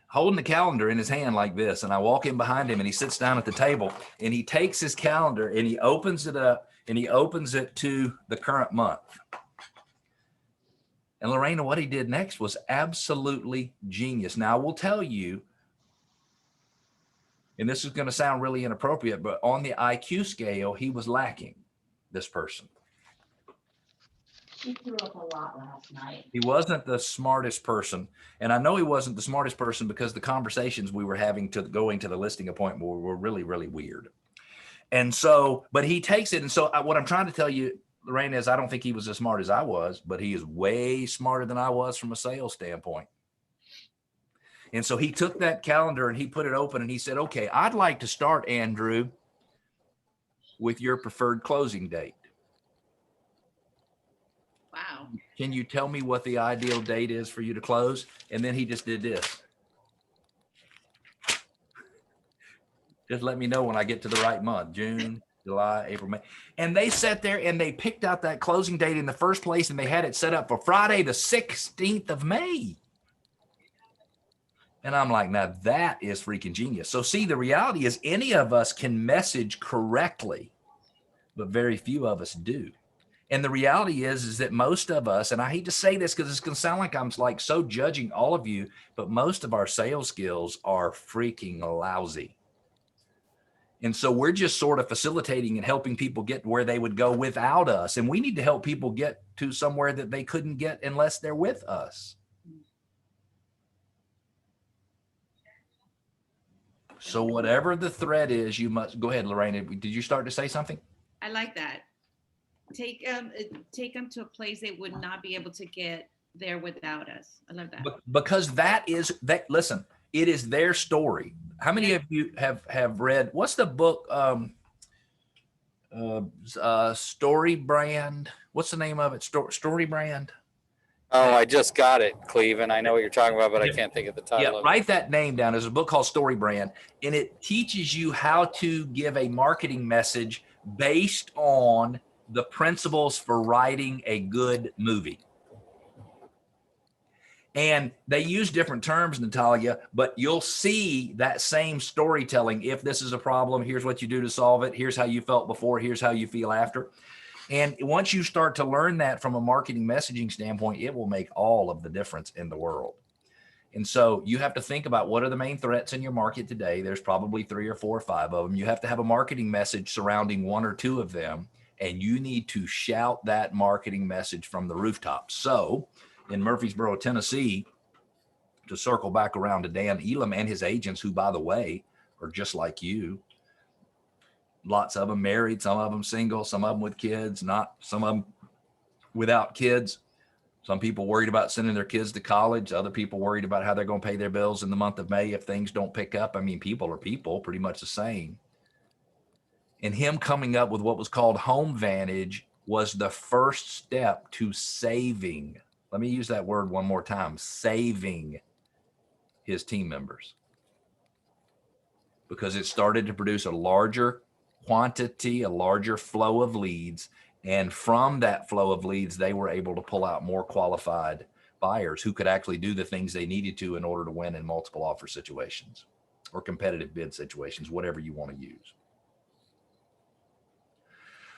holding the calendar in his hand like this. And I walk in behind him and he sits down at the table and he takes his calendar and he opens it up and he opens it to the current month. And Lorena, what he did next was absolutely genius. Now I will tell you, and this is going to sound really inappropriate, but on the IQ scale, he was lacking, this person. He threw up a lot last night. He wasn't the smartest person. And I know he wasn't the smartest person because the conversations we were having going to the listing appointment were really, really weird. And so, but he takes it. And so what I'm trying to tell you, Lorraine, is I don't think he was as smart as I was, but he is way smarter than I was from a sales standpoint. And so he took that calendar and he put it open and he said, okay, I'd like to start, Andrew, with your preferred closing date. Wow. Can you tell me what the ideal date is for you to close? And then he just did this. Just let me know when I get to the right month, June, July, April, May. And they sat there and they picked out that closing date in the first place and they had it set up for Friday, the 16th of May. And I'm like, now that is freaking genius. So see, the reality is any of us can message correctly, but very few of us do. And the reality is that most of us, and I hate to say this because it's going to sound like I'm like so judging all of you, but most of our sales skills are freaking lousy. And so we're just sort of facilitating and helping people get where they would go without us. And we need to help people get to somewhere that they couldn't get unless they're with us. So whatever the threat is, you must go ahead, Lorraine. Did you start to say something? I like that. Take them to a place they would not be able to get there without us. I love that. Because that is that. Listen, it is their story. How many of you have read? What's the book? Story Brand. What's the name of it? Story Brand. Oh, I just got it, Cleve, and I know what you're talking about, but I can't think of the title. Yeah, write that name down. There's a book called Story Brand, and it teaches you how to give a marketing message based on the principles for writing a good movie. And they use different terms, Natalia, but you'll see that same storytelling. If this is a problem, here's what you do to solve it. Here's how you felt before. Here's how you feel after. And once you start to learn that from a marketing messaging standpoint, it will make all of the difference in the world. And so you have to think about what are the main threats in your market today. There's probably 3 or 4 or 5 of them. You have to have a marketing message surrounding 1 or 2 of them, and you need to shout that marketing message from the rooftops. So in Murfreesboro, Tennessee, to circle back around to Dan Elam and his agents, who, by the way, are just like you. Lots of them married, some of them single, some of them with kids, not some of them without kids. Some people worried about sending their kids to college. Other people worried about how they're going to pay their bills in the month of May if things don't pick up. I mean, people are people, pretty much the same. And him coming up with what was called Home Vantage was the first step to saving. Let me use that word one more time, saving his team members. Because it started to produce a larger quantity, a larger flow of leads. And from that flow of leads, they were able to pull out more qualified buyers who could actually do the things they needed to in order to win in multiple offer situations or competitive bid situations, whatever you want to use.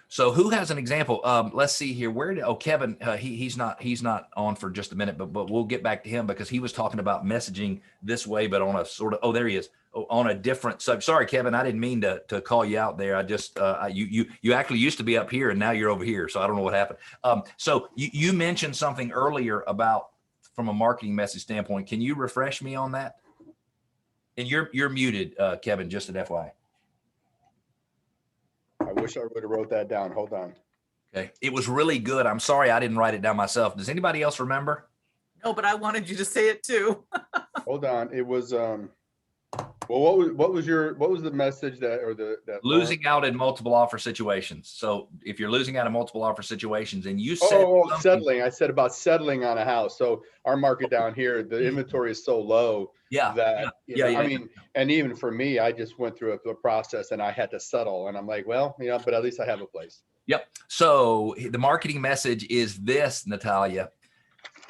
So who has an example? Let's see here. Kevin, he's not on for just a minute, but we'll get back to him because he was talking about messaging this way, but on a sort of, there he is, on a different subject. Sorry, Kevin, I didn't mean to call you out there. I just, you actually used to be up here and now you're over here. So I don't know what happened. So you mentioned something earlier about, from a marketing message standpoint, can you refresh me on that? And you're muted, Kevin, just an FYI. I wish I would have wrote that down. Hold on. Okay. It was really good. I'm sorry I didn't write it down myself. Does anybody else remember? No, but I wanted you to say it too. Hold on. It was well, what was the message that losing out in multiple offer situations. So if you're losing out in multiple offer situations and you said settling, I said about settling on a house. So our market down here, the inventory is so low that I mean, and even for me, I just went through a process and I had to settle, and I'm like, well, but at least I have a place. Yep. So the marketing message is this, Natalia.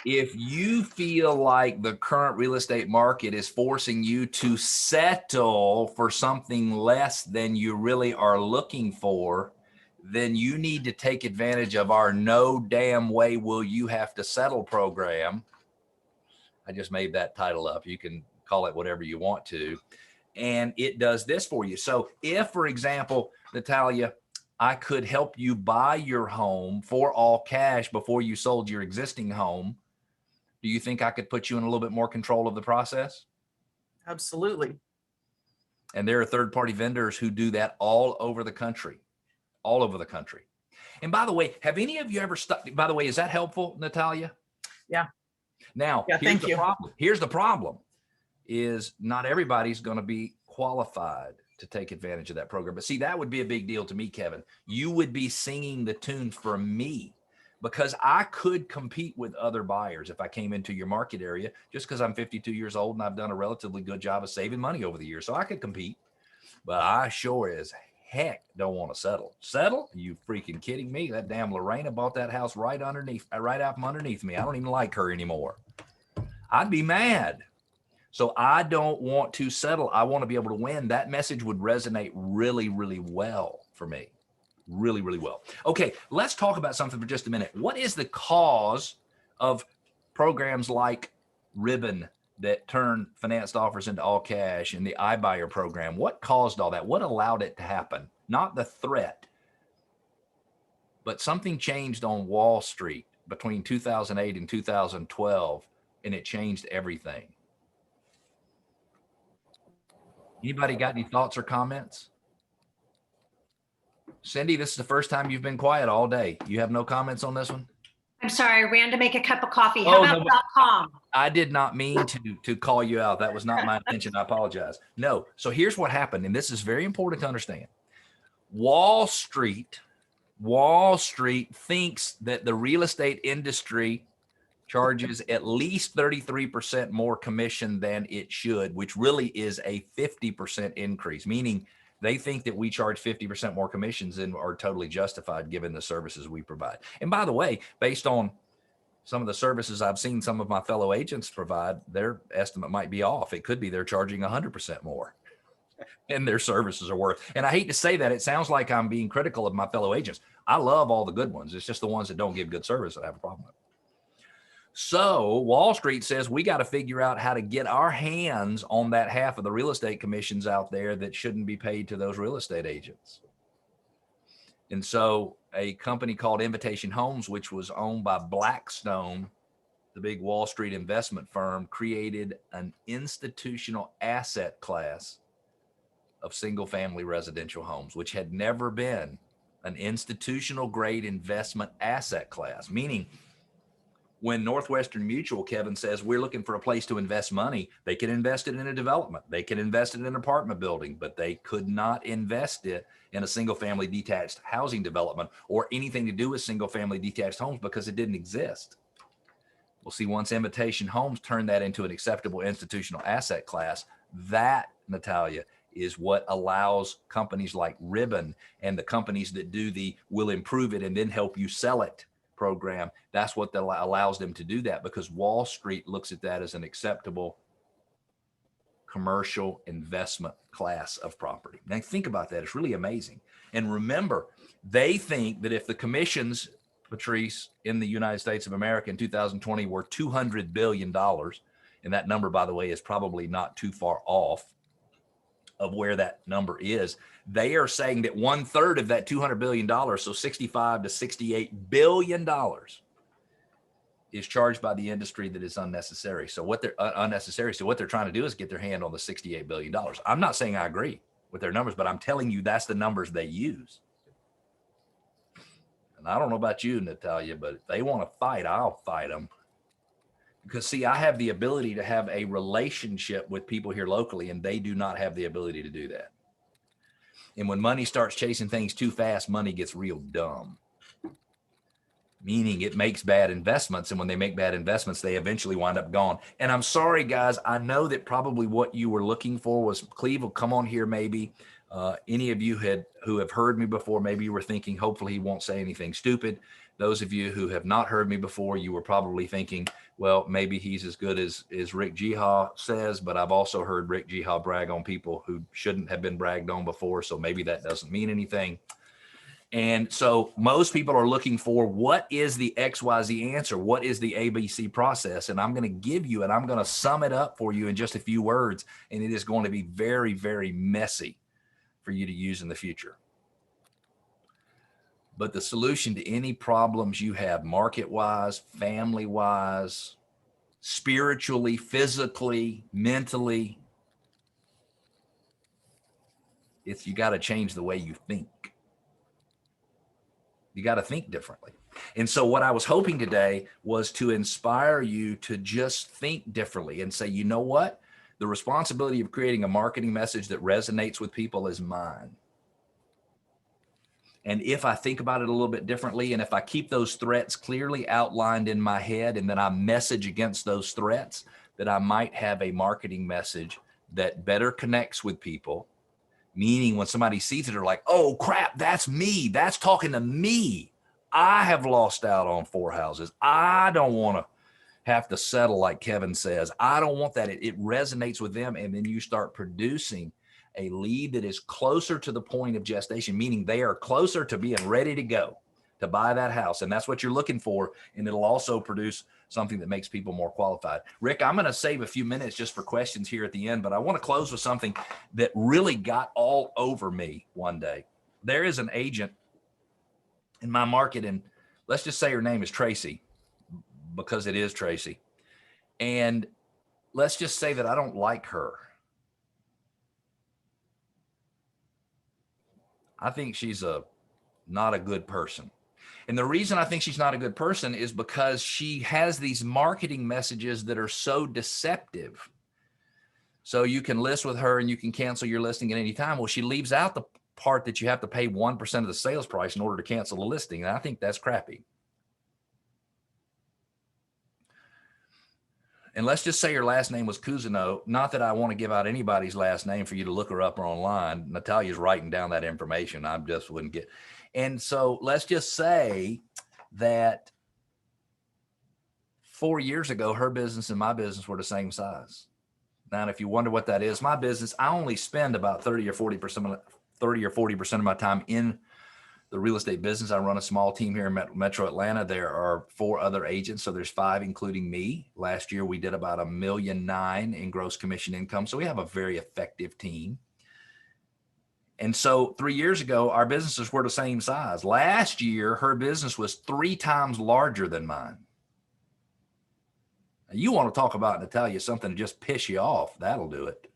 If you feel like the current real estate market is forcing you to settle for something less than you really are looking for, then you need to take advantage of our No Damn Way Will You Have to Settle program. I just made that title up. You can call it whatever you want to. And it does this for you. So if, for example, Natalia, I could help you buy your home for all cash before you sold your existing home, do you think I could put you in a little bit more control of the process? Absolutely. And there are third-party vendors who do that all over the country, all over the country. And by the way, have any of you ever stuck? By the way, is that helpful, Natalia? Yeah. Now, here's the problem. Here's the problem: is not everybody's going to be qualified to take advantage of that program. But see, that would be a big deal to me, Kevin. You would be singing the tune for me, because I could compete with other buyers if I came into your market area, just because I'm 52 years old and I've done a relatively good job of saving money over the years. So I could compete, but I sure as heck don't want to settle. Settle? Are you freaking kidding me? That damn Lorena bought that house right out from underneath me. I don't even like her anymore. I'd be mad. So I don't want to settle. I want to be able to win. That message would resonate really, really well for me. really, really well. Okay, let's talk about something for just a minute. What is the cause of programs like Ribbon that turn financed offers into all cash and the iBuyer program? What caused all that? What allowed it to happen? Not the threat, but something changed on Wall Street between 2008 and 2012, and it changed everything. Anybody got any thoughts or comments? Cindy, this is the first time you've been quiet all day. You have no comments on this one? I'm sorry, I ran to make a cup of coffee. How about .com? I did not mean to call you out. That was not my intention. I apologize. No. So here's what happened, and this is very important to understand. Wall Street thinks that the real estate industry charges at least 33% more commission than it should, which really is a 50% increase, meaning they think that we charge 50% more commissions and are totally justified given the services we provide. And by the way, based on some of the services I've seen some of my fellow agents provide, their estimate might be off. It could be they're charging 100% more and their services are worth. And I hate to say that. It sounds like I'm being critical of my fellow agents. I love all the good ones. It's just the ones that don't give good service that I have a problem with. So Wall Street says we got to figure out how to get our hands on that half of the real estate commissions out there that shouldn't be paid to those real estate agents. And so a company called Invitation Homes, which was owned by Blackstone, the big Wall Street investment firm, created an institutional asset class of single family residential homes, which had never been an institutional grade investment asset class, meaning when Northwestern Mutual, Kevin, says we're looking for a place to invest money, they can invest it in a development. They can invest it in an apartment building, but they could not invest it in a single family detached housing development or anything to do with single family detached homes because it didn't exist. We'll see once Invitation Homes turn that into an acceptable institutional asset class, that, Natalia, is what allows companies like Ribbon and the companies that do the will improve it and then help you sell it program. That's what allows them to do that, because Wall Street looks at that as an acceptable commercial investment class of property. Now think about that. It's really amazing. And remember, they think that if the commissions, Patrice, in the United States of America in 2020 were $200 billion, and that number, by the way, is probably not too far off of where that number is, they are saying that 1/3 of that $200 billion, so $65 to $68 billion, is charged by the industry that is unnecessary. So what they're unnecessary. So what they're trying to do is get their hand on the $68 billion. I'm not saying I agree with their numbers, but I'm telling you that's the numbers they use. And I don't know about you, Natalia, but if they want to fight, I'll fight them. Because see, I have the ability to have a relationship with people here locally, and they do not have the ability to do that. And when money starts chasing things too fast, money gets real dumb. Meaning it makes bad investments. And when they make bad investments, they eventually wind up gone. And I'm sorry, guys, I know that probably what you were looking for was Cleve will come on here maybe. Any of you who have heard me before, maybe you were thinking, hopefully he won't say anything stupid. Those of you who have not heard me before, you were probably thinking, well, maybe he's as good as Rick Jiha says, but I've also heard Rick Jiha brag on people who shouldn't have been bragged on before. So maybe that doesn't mean anything. And so most people are looking for, what is the XYZ answer? What is the ABC process? And I'm going to give you, and I'm going to sum it up for you in just a few words. And it is going to be very, very messy for you to use in the future. But the solution to any problems you have, market-wise, family-wise, spiritually, physically, mentally, it's you got to change the way you think. You got to think differently. And so what I was hoping today was to inspire you to just think differently and say, you know what? The responsibility of creating a marketing message that resonates with people is mine. And if I think about it a little bit differently, and if I keep those threats clearly outlined in my head, and then I message against those threats, that I might have a marketing message that better connects with people. Meaning when somebody sees it, they're like, oh crap, that's me. That's talking to me. I have lost out on 4 houses. I don't want to have to settle like Kevin says. I don't want that. It resonates with them. And then you start producing a lead that is closer to the point of gestation, meaning they are closer to being ready to go to buy that house. And that's what you're looking for. And it'll also produce something that makes people more qualified. Rick, I'm going to save a few minutes just for questions here at the end, but I want to close with something that really got all over me one day. There is an agent in my market, and let's just say her name is Tracy, because it is Tracy. And let's just say that I don't like her. I think she's not a good person. And the reason I think she's not a good person is because she has these marketing messages that are so deceptive. So you can list with her and you can cancel your listing at any time. Well, she leaves out the part that you have to pay 1% of the sales price in order to cancel the listing. And I think that's crappy. And let's just say her last name was Cousineau. Not that I want to give out anybody's last name for you to look her up online. Natalia's writing down that information. I just wouldn't get. And so let's just say that 4 years ago, her business and my business were the same size. Now, if you wonder what that is, my business, I only spend about 30 or 40% of my time in the real estate business. I run a small team here in Metro Atlanta. There are 4 other agents, so there's 5, including me. Last year, we did about $1.9 million in gross commission income. So we have a very effective team. And so 3 years ago, our businesses were the same size. Last year, her business was 3 times larger than mine. Now, you want to talk about, Natalia, something to just piss you off. That'll do it.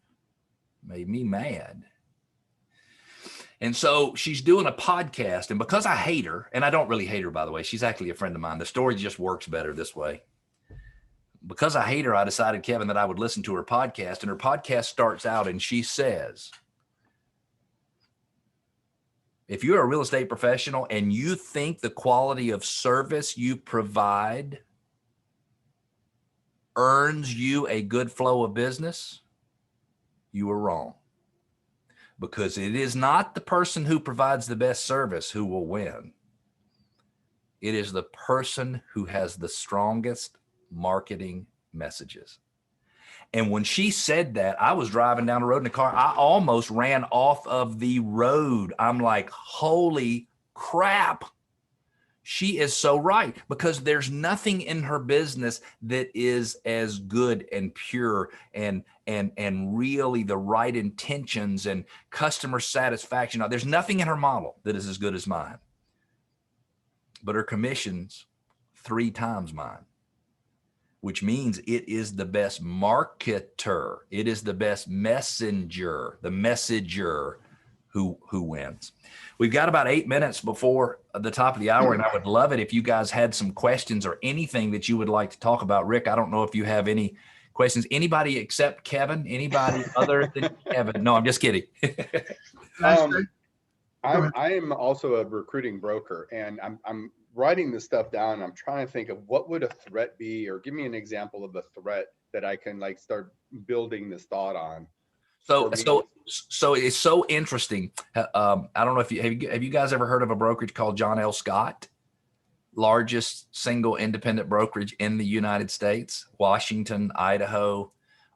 Made me mad. And so she's doing a podcast, and because I hate her, and I don't really hate her, by the way, she's actually a friend of mine. The story just works better this way. Because I hate her, I decided, Kevin, that I would listen to her podcast, and her podcast starts out and she says, if you're a real estate professional and you think the quality of service you provide earns you a good flow of business, you are wrong. Because it is not the person who provides the best service who will win. It is the person who has the strongest marketing messages. And when she said that, I was driving down the road in the car. I almost ran off of the road. I'm like, holy crap. She is so right, because there's nothing in her business that is as good and pure and really the right intentions and customer satisfaction. There's nothing in her model that is as good as mine. But her commission's 3 times mine, which means it is the best marketer. It is the best messenger, the messenger who wins. We've got about 8 minutes before the top of the hour, and I would love it if you guys had some questions or anything that you would like to talk about. Rick, I don't know if you have any questions. Anybody except Kevin? Anybody other than Kevin? No, I'm just kidding. I am also a recruiting broker, and I'm writing this stuff down. I'm trying to think of what would a threat be, or give me an example of a threat that I can like start building this thought on. So it's so interesting. I don't know if have you guys ever heard of a brokerage called John L. Scott? Largest single independent brokerage in the United States, Washington, Idaho,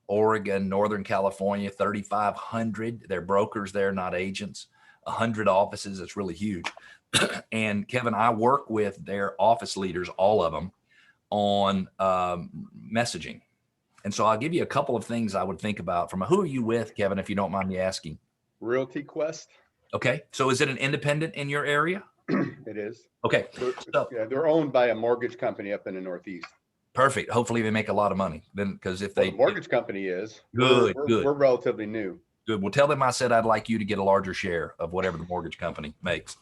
Oregon, Northern California, 3,500. They're brokers there, not agents. 100 offices. It's really huge. And Kevin, I work with their office leaders, all of them, on messaging. And so I'll give you a couple of things I would think about from who are you with, Kevin, if you don't mind me asking? Realty Quest. Okay. So is it an independent in your area? It is. Okay. They're owned by a mortgage company up in the Northeast. Perfect. Hopefully they make a lot of money. Then, because if the mortgage company is good, we're relatively new. Good. Well, tell them I said I'd like you to get a larger share of whatever the mortgage company makes.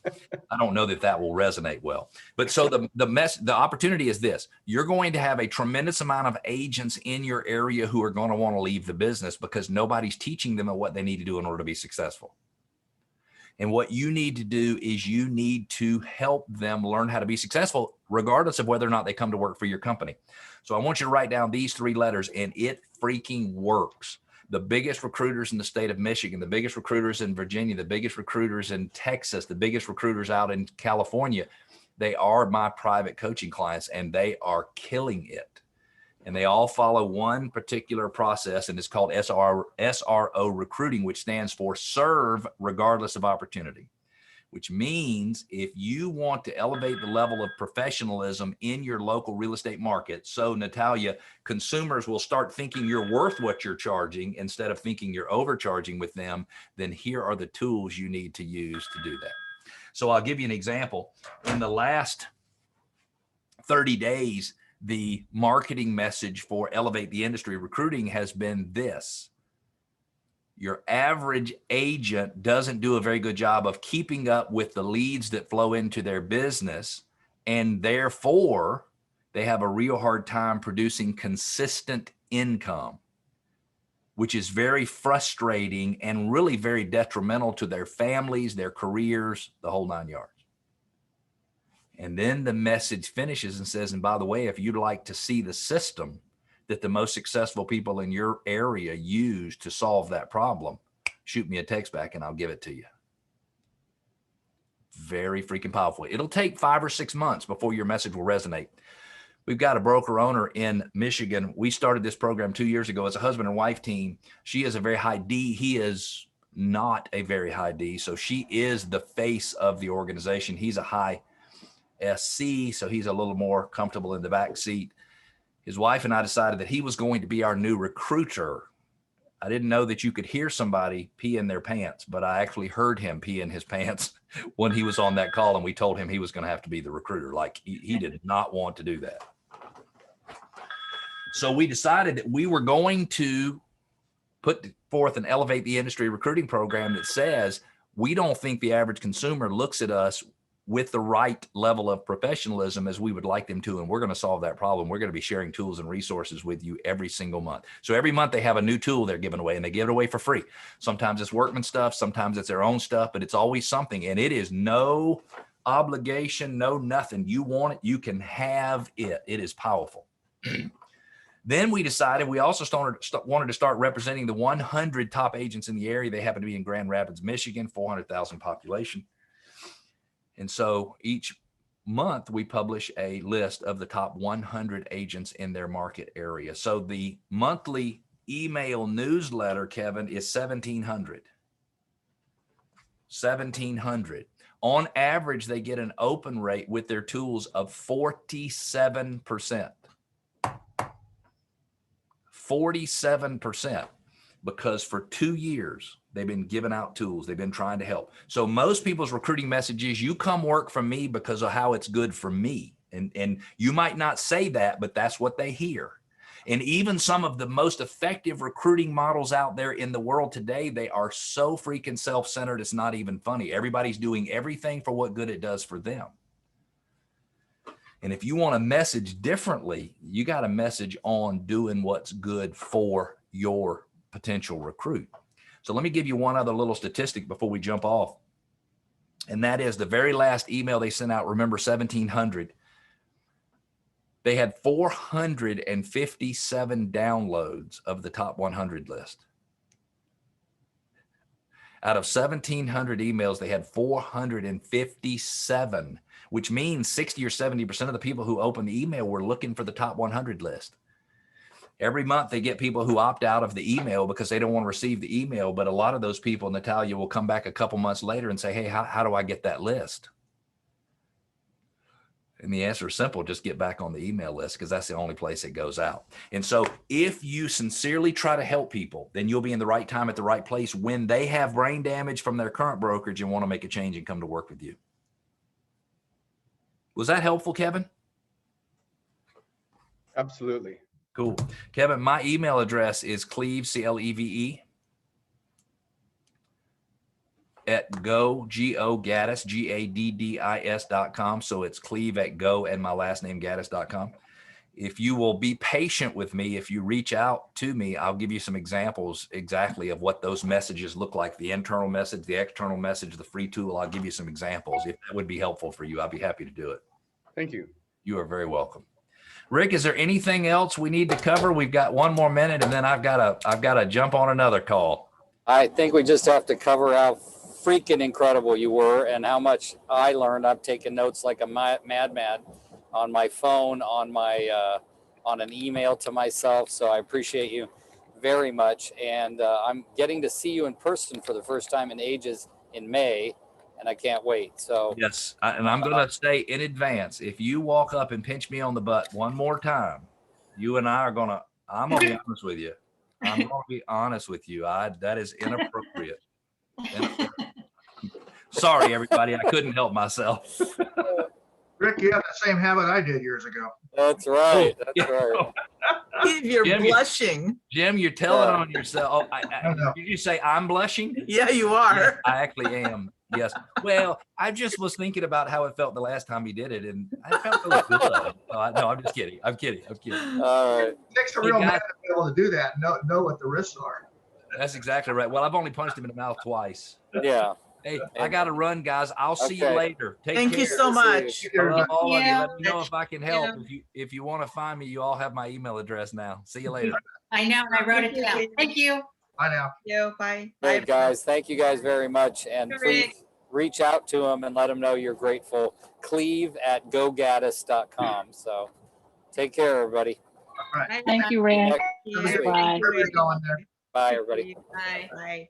I don't know that will resonate well. But so the opportunity is this. You're going to have a tremendous amount of agents in your area who are going to want to leave the business because nobody's teaching them what they need to do in order to be successful. And what you need to do is you need to help them learn how to be successful, regardless of whether or not they come to work for your company. So I want you to write down these 3 letters, and it freaking works. The biggest recruiters in the state of Michigan, the biggest recruiters in Virginia, the biggest recruiters in Texas, the biggest recruiters out in California, they are my private coaching clients, and they are killing it. and they all follow one particular process, and it's called SRO recruiting, which stands for serve regardless of opportunity, which means if you want to elevate the level of professionalism in your local real estate market, so Natalia, consumers will start thinking you're worth what you're charging instead of thinking you're overcharging with them, then here are the tools you need to use to do that. So I'll give you an example. In the last 30 days, the marketing message for Elevate the Industry Recruiting has been this: your average agent doesn't do a very good job of keeping up with the leads that flow into their business, and therefore they have a real hard time producing consistent income, which is very frustrating and really very detrimental to their families, their careers, the whole 9 yards. And then the message finishes and says, and by the way, if you'd like to see the system that the most successful people in your area use to solve that problem, shoot me a text back and I'll give it to you. Very freaking powerful. It'll take 5 or 6 months before your message will resonate. We've got a broker owner in Michigan. We started this program 2 years ago. It's a husband and wife team. She is a very high D. He is not a very high D. So she is the face of the organization. He's a high SC, so he's a little more comfortable in the back seat. His wife and I decided that he was going to be our new recruiter. I didn't know that you could hear somebody pee in their pants, but I actually heard him pee in his pants when he was on that call, and we told him he was going to have to be the recruiter. Like he did not want to do that. So we decided that we were going to put forth an Elevate the Industry recruiting program that says we don't think the average consumer looks at us with the right level of professionalism as we would like them to, and we're going to solve that problem. We're going to be sharing tools and resources with you every single month. So every month they have a new tool they're giving away, and they give it away for free. Sometimes it's workman stuff, sometimes it's their own stuff, but it's always something, and it is no obligation, no nothing. You want it, you can have it. It is powerful. Then we decided we also wanted to start representing the 100 top agents in the area. They happen to be in Grand Rapids, Michigan, 400,000 population. And so each month we publish a list of the top 100 agents in their market area. So the monthly email newsletter, Kevin, is 1,700. 1,700. On average, they get an open rate with their tools of 47%. 47%, because for 2 years, they've been giving out tools. They've been trying to help. So most people's recruiting message is, you come work for me because of how it's good for me. And you might not say that, but that's what they hear. And even some of the most effective recruiting models out there in the world today, they are so freaking self-centered, it's not even funny. Everybody's doing everything for what good it does for them. And if you want to message differently, you got to message on doing what's good for your potential recruit. So let me give you one other little statistic before we jump off. And that is the very last email they sent out, remember 1,700. They had 457 downloads of the top 100 list. Out of 1,700 emails, they had 457, which means 60 or 70% of the people who opened the email were looking for the top 100 list. Every month they get people who opt out of the email because they don't want to receive the email. But a lot of those people, Natalia, will come back a couple months later and say, hey, how do I get that list? And the answer is simple. Just get back on the email list, because that's the only place it goes out. And so if you sincerely try to help people, then you'll be in the right time at the right place when they have brain damage from their current brokerage and want to make a change and come to work with you. Was that helpful, Kevin? Absolutely. Cool. Kevin, my email address is Cleve, C-L-E-V-E, at Gaddis, Gaddis.com. So it's Cleve at go and my last name Gaddis.com. If you will be patient with me, if you reach out to me, I'll give you some examples exactly of what those messages look like. The internal message, the external message, the free tool. I'll give you some examples. If that would be helpful for you, I'd be happy to do it. Thank you. You are very welcome. Rick, is there anything else we need to cover? We've got one more minute, and then I've got to jump on another call. I think we just have to cover how freaking incredible you were and how much I learned. I've taken notes like a madman on my phone, on on an email to myself. So I appreciate you very much. And I'm getting to see you in person for the first time in ages in May, and I can't wait. So yes, and I'm going to say in advance, if you walk up and pinch me on the butt one more time, you and I are going to, I'm going to be honest with you. I'm going to be honest with you. That is inappropriate. Sorry, everybody. I couldn't help myself. Rick, you have the same habit I did years ago. That's right. Oh, That's right. You're Jim, blushing. Jim, you're telling on yourself. Oh, did you say I'm blushing? Yeah, you are. Yes, I actually am. Yes. Well, I just was thinking about how it felt the last time he did it, and I felt really good. No, I'm just kidding. I'm kidding. All right. It takes a real man to be able to do that and know what the risks are. That's exactly right. Well, I've only punched him in the mouth twice. Yeah. Hey, I got to run, guys. I'll see you later. Thank you so much. I love all of you. Let me know if I can help. If you want to find me, you all have my email address now. See you later. I know, I wrote it down. Thank you. Bye now. Bye. Great, guys. Thank you guys very much. And please reach out to them and let them know you're grateful. Cleve@gogaddis.com. So take care, everybody. All right. Thank you, Rick. Bye. Bye, everybody. Bye. Bye.